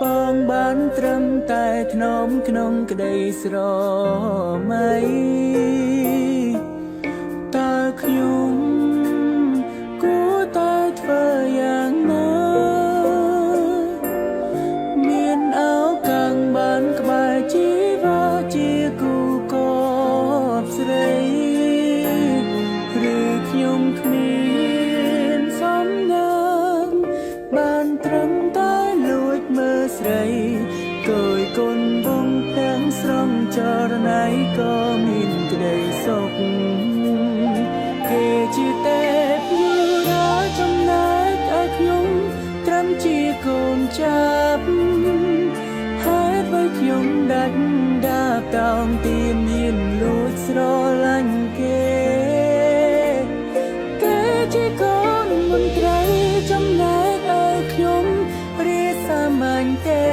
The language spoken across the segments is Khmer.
បងបានត្រឹមតែថ្នមក្នុងក្តីស្រមៃតើខ្ញុំគួរតែធ្វើយ៉ាងណាមានអោកាំងបានក្បែរជីវាជាគូកបស្រីឬខ្ញុំគ្មានសំណាងបានត្រឹមតែលួចមើលស្រីគយគុណបងទាំងស្រងចរណៃក៏មានក្តីសុខគេជាទេពយុរាចំណែកឯខ្ញុំត្រឹមជាកូនចាប់ហេតុអ្វីខ្ញុំដាច់ដាបតោងទាមមានលួចស្រឡាញ់គេជាកូនមន្ត្រីចំណែកឯខ្ញុំរាសាមញ្ញទេ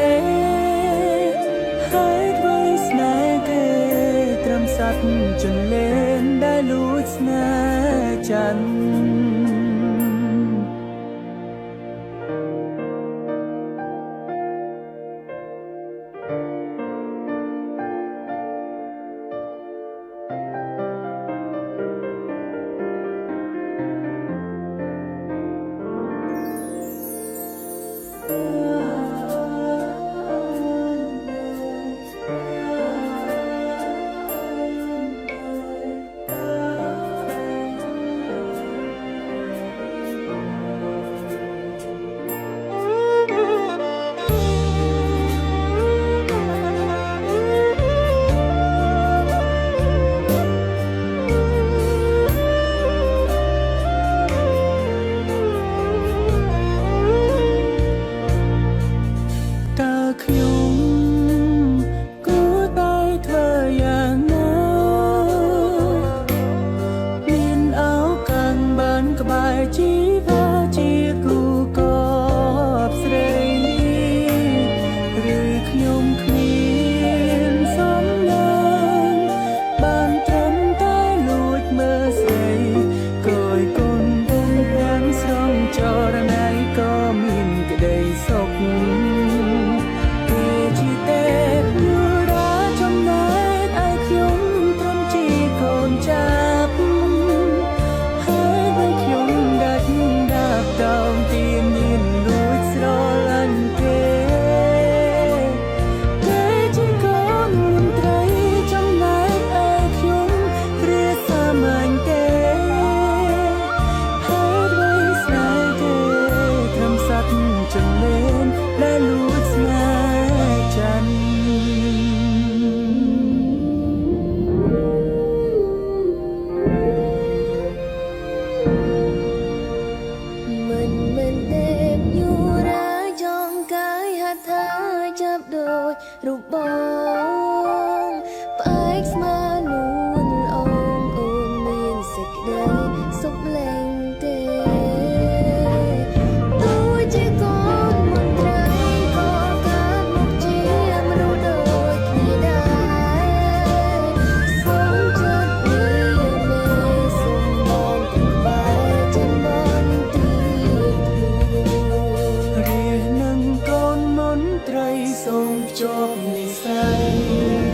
ហើយអ្វីស្នេហ៍គេត្រឹមសត្វចន្លេនដែលលួចស្នេហ៍ច័ន្ទខ្ញុំគួរតែធ្វើយ៉ាងណាមានអោកាំងបានក្បែរជីវាជាគូកបស្រីឬខ្ញុំគ្មានសំណាងបានត្រឹមតែលួចមើលស្រីគយគុណបងទាំងស្រងចរណៃក៏មានក្តីសុខចំលេនដែលលួចស្នេហ៍ច័ន្ទមិនទេពយុរាចងកាយហត្ថាចាប់ដូចរូបបងផ្អែកស្មើនួនអងអូនមានសេចក្តីសុខលែងទេសូមភ្ជាប់និស្ស័យ